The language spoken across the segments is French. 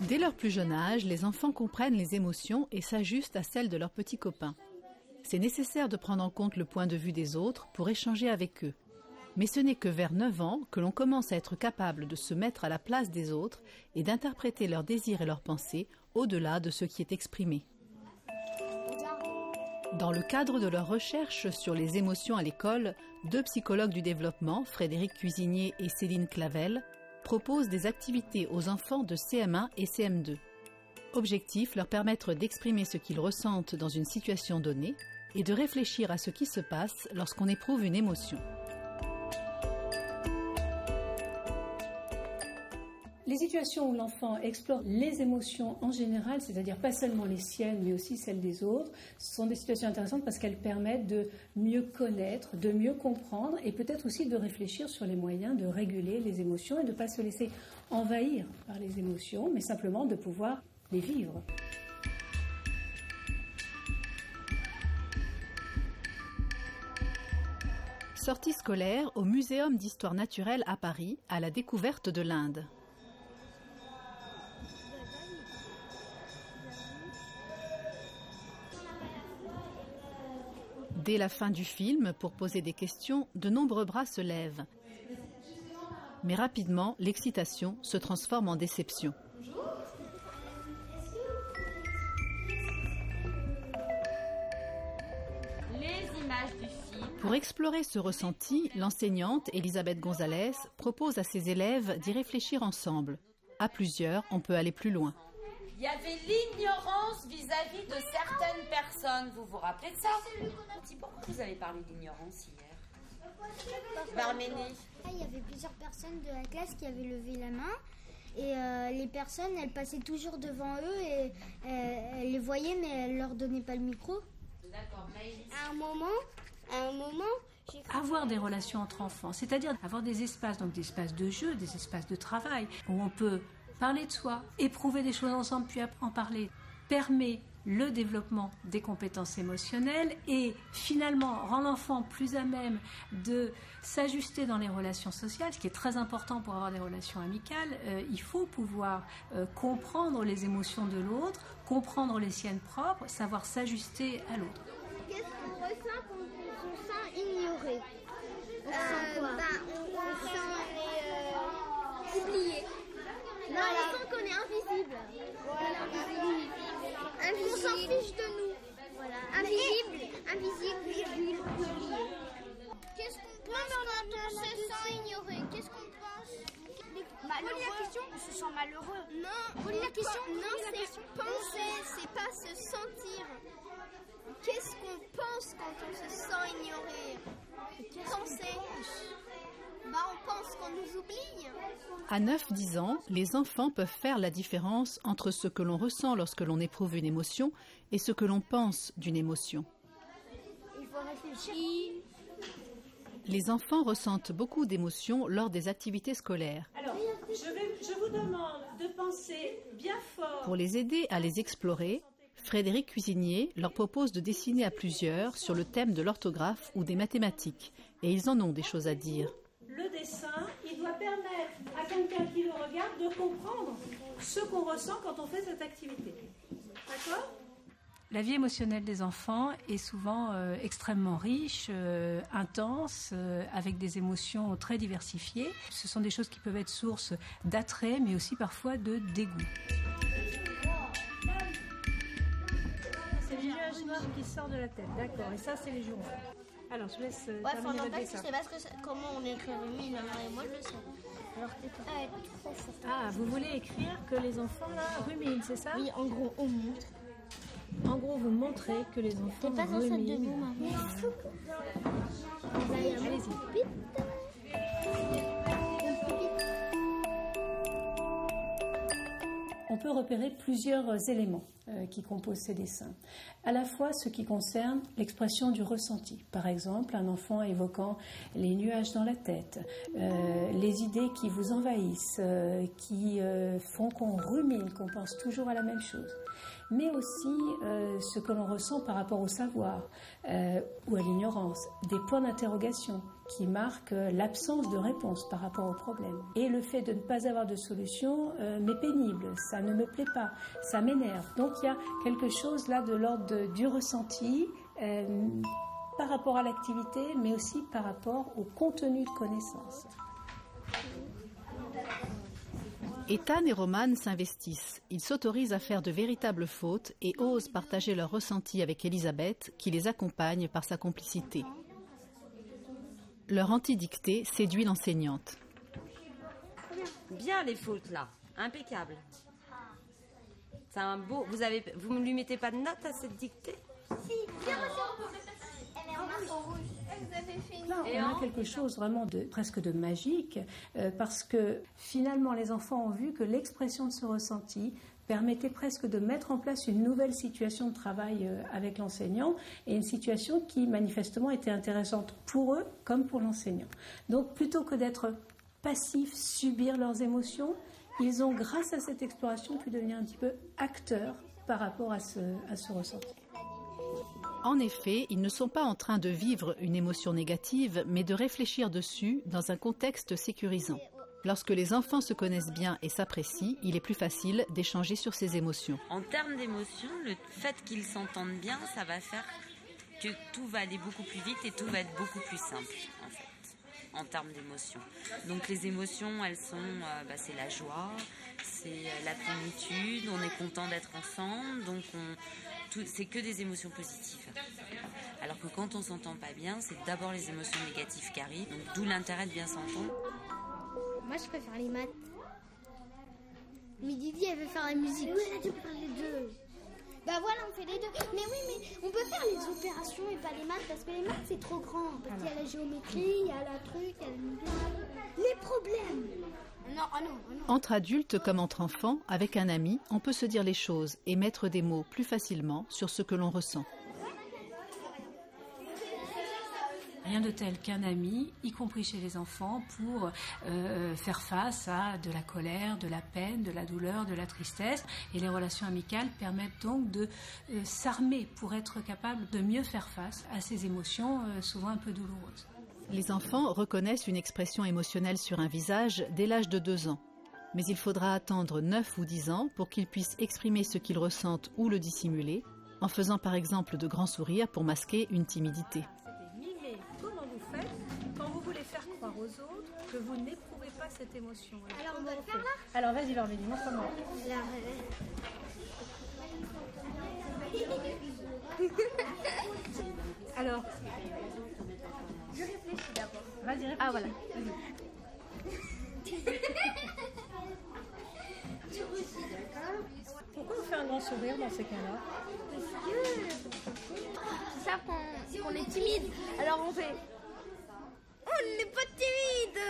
Dès leur plus jeune âge, les enfants comprennent les émotions et s'ajustent à celles de leurs petits copains. C'est nécessaire de prendre en compte le point de vue des autres pour échanger avec eux. Mais ce n'est que vers 9 ans que l'on commence à être capable de se mettre à la place des autres et d'interpréter leurs désirs et leurs pensées au-delà de ce qui est exprimé. Dans le cadre de leurs recherches sur les émotions à l'école, 2 psychologues du développement, Frédéric Cuisinier et Céline Clavel, proposent des activités aux enfants de CM1 et CM2. Objectif, leur permettre d'exprimer ce qu'ils ressentent dans une situation donnée et de réfléchir à ce qui se passe lorsqu'on éprouve une émotion. Les situations où l'enfant explore les émotions en général, c'est-à-dire pas seulement les siennes, mais aussi celles des autres, sont des situations intéressantes parce qu'elles permettent de mieux connaître, de mieux comprendre et peut-être aussi de réfléchir sur les moyens de réguler les émotions et de ne pas se laisser envahir par les émotions, mais simplement de pouvoir les vivre. Sortie scolaire au Muséum d'histoire naturelle à Paris, à la découverte de l'Inde. Dès la fin du film, pour poser des questions, de nombreux bras se lèvent. Mais rapidement, l'excitation se transforme en déception. Les images du film. Pour explorer ce ressenti, l'enseignante Elisabeth Gonzalez propose à ses élèves d'y réfléchir ensemble. À plusieurs, on peut aller plus loin. Il y avait l'ignorance vis-à-vis de certaines personnes. Vous vous rappelez de ça? Pourquoi vous avez parlé d'ignorance hier? Barménie. Il y avait plusieurs personnes de la classe qui avaient levé la main et les personnes, elles passaient toujours devant eux et elles les voyaient mais elles leur donnaient pas le micro. D'accord. À un moment, j'ai avoir des relations entre enfants, c'est-à-dire avoir des espaces, donc des espaces de jeu, des espaces de travail où on peut parler de soi, éprouver des choses ensemble, puis en parler, permet le développement des compétences émotionnelles et finalement rend l'enfant plus à même de s'ajuster dans les relations sociales, ce qui est très important pour avoir des relations amicales. Il faut pouvoir comprendre les émotions de l'autre, comprendre les siennes propres, savoir s'ajuster à l'autre. Qu'est-ce qu'on ressent quand on se sent ignoré? On sent quoi? On sent oublié. Non, on sent qu'on est invisible. Voilà, invisible. On s'en fiche de nous. Voilà. Invisible, virgule, oublié. Qu'est-ce qu'on pense quand on se sent ignoré? Qu'est-ce qu'on pense? Malheureux. La question, on se sent malheureux. Non, la question, non, c'est penser, c'est pas se sentir. Qu'est-ce qu'on pense quand on se sent ignoré? Penser. On pense qu'on nous oublie. À 9-10 ans, les enfants peuvent faire la différence entre ce que l'on ressent lorsque l'on éprouve une émotion et ce que l'on pense d'une émotion. Il faut réfléchir. Les enfants ressentent beaucoup d'émotions lors des activités scolaires. Alors, je vous demande de penser bien fort. Pour les aider à les explorer, Frédéric Cuisinier leur propose de dessiner à plusieurs sur le thème de l'orthographe ou des mathématiques. Et ils en ont des choses à dire. Le dessin, il doit permettre à quelqu'un qui le regarde de comprendre ce qu'on ressent quand on fait cette activité. D'accord ? La vie émotionnelle des enfants est souvent extrêmement riche, intense, avec des émotions très diversifiées. Ce sont des choses qui peuvent être source d'attrait, mais aussi parfois de dégoût. C'est le nuage noir qui sort de la tête, d'accord. Et ça, c'est les jours. Alors, je laisse terminer votre dessin. Je sais pas comment on écrit Rémi, moi je le sais. Alors, trop fort. Ah, vous voulez écrire que les enfants là ruminent, c'est ça? Oui, en gros, on montre. En gros, vous montrez que les enfants T'es pas censé ruminent. de nous, maman. Allez-y. On peut repérer plusieurs éléments qui composent ces dessins. À la fois ce qui concerne l'expression du ressenti. Par exemple, un enfant évoquant les nuages dans la tête, les idées qui vous envahissent, qui font qu'on rumine, qu'on pense toujours à la même chose. mais aussi ce que l'on ressent par rapport au savoir ou à l'ignorance, des points d'interrogation qui marquent l'absence de réponse par rapport au problème. Et le fait de ne pas avoir de solution m'est pénible, ça ne me plaît pas, ça m'énerve. Donc il y a quelque chose là de l'ordre du ressenti par rapport à l'activité, mais aussi par rapport au contenu de connaissances. Ethan et Roman s'investissent. Ils s'autorisent à faire de véritables fautes et osent partager leurs ressentis avec Elisabeth, qui les accompagne par sa complicité. Leur antidictée séduit l'enseignante. Bien les fautes là, impeccable. C'est un beau. Vous ne lui mettez pas de notes à cette dictée? Si, bien elle est en rouge. Vous avez fait une... Là, on a quelque chose vraiment presque de magique, parce que finalement les enfants ont vu que l'expression de ce ressenti permettait presque de mettre en place une nouvelle situation de travail avec l'enseignant, et une situation qui manifestement était intéressante pour eux comme pour l'enseignant. Donc plutôt que d'être passifs, subir leurs émotions, ils ont, grâce à cette exploration, pu devenir un petit peu acteurs par rapport à ce ressenti. En effet, ils ne sont pas en train de vivre une émotion négative, mais de réfléchir dessus dans un contexte sécurisant. Lorsque les enfants se connaissent bien et s'apprécient, il est plus facile d'échanger sur ces émotions. En termes d'émotions, le fait qu'ils s'entendent bien, ça va faire que tout va aller beaucoup plus vite et tout va être beaucoup plus simple, en fait, en termes d'émotions. Donc les émotions, elles sont, c'est la joie, c'est la plénitude, on est content d'être ensemble, donc c'est que des émotions positives. Alors que quand on s'entend pas bien, c'est d'abord les émotions négatives qui arrivent, donc d'où l'intérêt de bien s'entendre. Moi, je préfère les maths. Mais Didi, elle veut faire la musique. Oui, elle a dit faire les deux. Bah voilà, on fait les deux. Mais oui, mais on peut faire les opérations et pas les maths, parce que les maths, c'est trop grand. Parce qu'il y a la géométrie, il y a la truc, il y a les problèmes. Non, oh non, oh non. Entre adultes comme entre enfants, avec un ami, on peut se dire les choses et mettre des mots plus facilement sur ce que l'on ressent. Rien de tel qu'un ami, y compris chez les enfants, pour faire face à de la colère, de la peine, de la douleur, de la tristesse. Et les relations amicales permettent donc de s'armer pour être capable de mieux faire face à ces émotions souvent un peu douloureuses. Les enfants reconnaissent une expression émotionnelle sur un visage dès l'âge de 2 ans. Mais il faudra attendre 9 ou 10 ans pour qu'ils puissent exprimer ce qu'ils ressentent ou le dissimuler, en faisant par exemple de grands sourires pour masquer une timidité. Comment vous faites quand vous voulez faire croire aux autres que vous n'éprouvez pas cette émotion? Alors, on va le faire là? Alors vas-y Laurélie, montre-moi. Alors, je réfléchis d'abord. Vas-y, réfléchis. ah voilà. Pourquoi on fait un grand sourire dans ces cas-là? C'est ça qu'on est timide. Alors on fait... On n'est pas timide.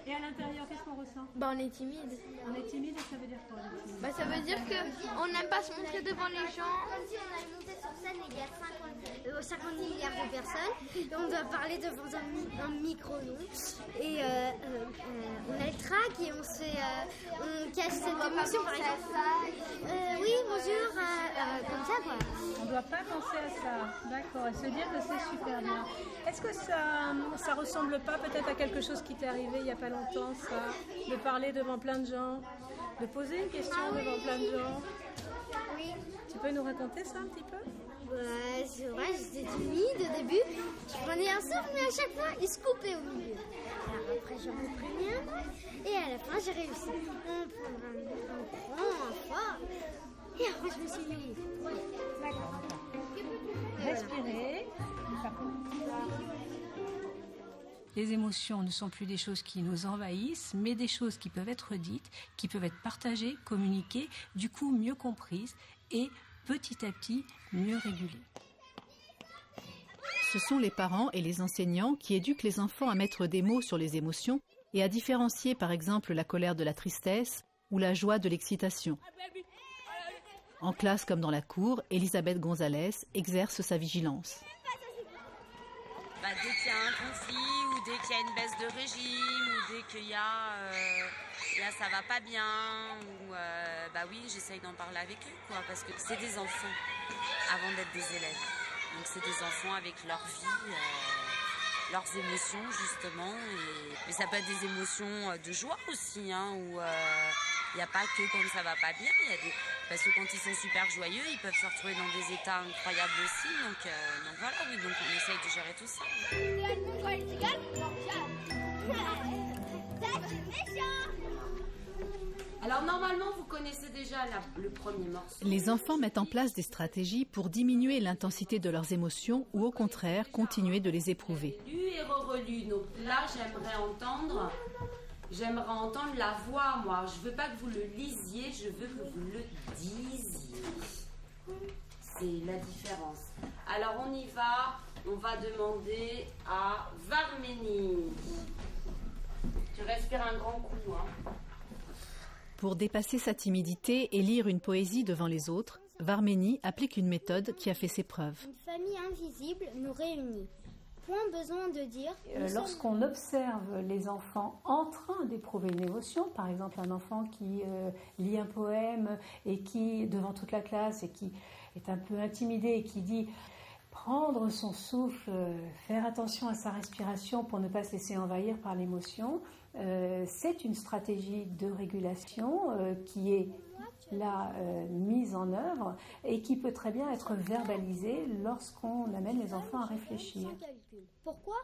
Et à l'intérieur, qu'est-ce qu'on ressent? Bah on est timide. On est timide et ça veut dire quoi? Bah ça veut dire qu'on n'aime pas se montrer devant les gens. Comme si on allait monter sur scène et il y a 50 milliards de personnes. Et on doit parler devant un micro, non? Et on a le trac et on cache cette émotion par exemple. Oui, bonjour, comme ça quoi. On ne doit pas penser à ça, d'accord, et se dire que c'est super bien. Est-ce que ça ressemble pas peut-être à quelque chose qui t'est arrivé il n'y a pas longtemps, ça, de parler devant plein de gens, de poser une question devant plein de gens? Oui. Tu peux nous raconter ça un petit peu? Ouais, c'est vrai, j'étais timide au début. Je prenais un souffle, mais à chaque fois, il se coupait au milieu. Alors après, j'en reprenais un, et à la fin, j'ai réussi. On prend un fort, et après, je me suis mis. D'accord. Respirer. Les émotions ne sont plus des choses qui nous envahissent, mais des choses qui peuvent être dites, qui peuvent être partagées, communiquées, du coup mieux comprises et petit à petit mieux régulées. Ce sont les parents et les enseignants qui éduquent les enfants à mettre des mots sur les émotions et à différencier par exemple la colère de la tristesse ou la joie de l'excitation. En classe comme dans la cour, Elisabeth Gonzalez exerce sa vigilance. dès qu'il y a un conflit ou dès qu'il y a une baisse de régime ou dès qu'il y a ça va pas bien ou oui, j'essaye d'en parler avec eux, quoi, parce que c'est des enfants avant d'être des élèves. Donc c'est des enfants avec leur vie, leurs émotions justement, et ça peut être des émotions de joie aussi, hein, où il n'y a pas que quand ça va pas bien, parce que quand ils sont super joyeux, ils peuvent se retrouver dans des états incroyables aussi, donc voilà, oui, donc on essaye de gérer tout ça. Alors normalement, vous connaissez déjà le premier morceau. Les enfants mettent en place des stratégies pour diminuer l'intensité de leurs émotions ou au contraire continuer de les éprouver. Lu et relu. Donc là, j'aimerais entendre la voix, moi. Je veux pas que vous le lisiez, je veux que vous le disiez. C'est la différence. Alors on y va. On va demander à Varménie. Tu respires un grand coup, hein. Pour dépasser sa timidité et lire une poésie devant les autres, Varménie applique une méthode qui a fait ses preuves. Une famille invisible nous réunit. Point besoin de dire... Lorsqu'on observe les enfants en train d'éprouver une émotion, par exemple un enfant qui lit un poème et qui, devant toute la classe, et qui est un peu intimidé et qui dit prendre son souffle, faire attention à sa respiration pour ne pas se laisser envahir par l'émotion, c'est une stratégie de régulation qui est là mise en œuvre et qui peut très bien être verbalisée lorsqu'on amène les enfants à réfléchir. Pourquoi ?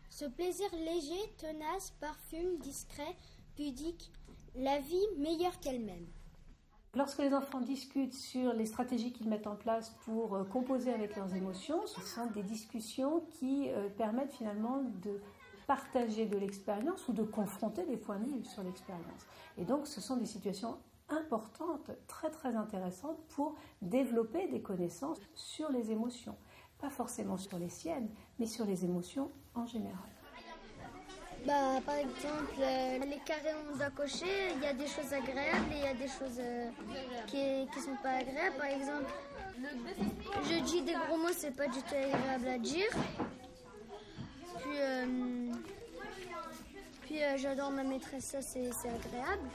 Ce plaisir léger, tenace, parfum, discret, pudique, la vie meilleure qu'elle-même. Lorsque les enfants discutent sur les stratégies qu'ils mettent en place pour composer avec leurs émotions, ce sont des discussions qui permettent finalement de partager de l'expérience ou de confronter des points de vue sur l'expérience. Et donc ce sont des situations importantes, très très intéressantes pour développer des connaissances sur les émotions. Pas forcément sur les siennes, mais sur les émotions en général. Par exemple, les carrés on doit cocher, il y a des choses agréables et il y a des choses qui ne sont pas agréables. Par exemple, je dis des gros mots, c'est pas du tout agréable à dire. Puis j'adore ma maîtresse, ça c'est agréable.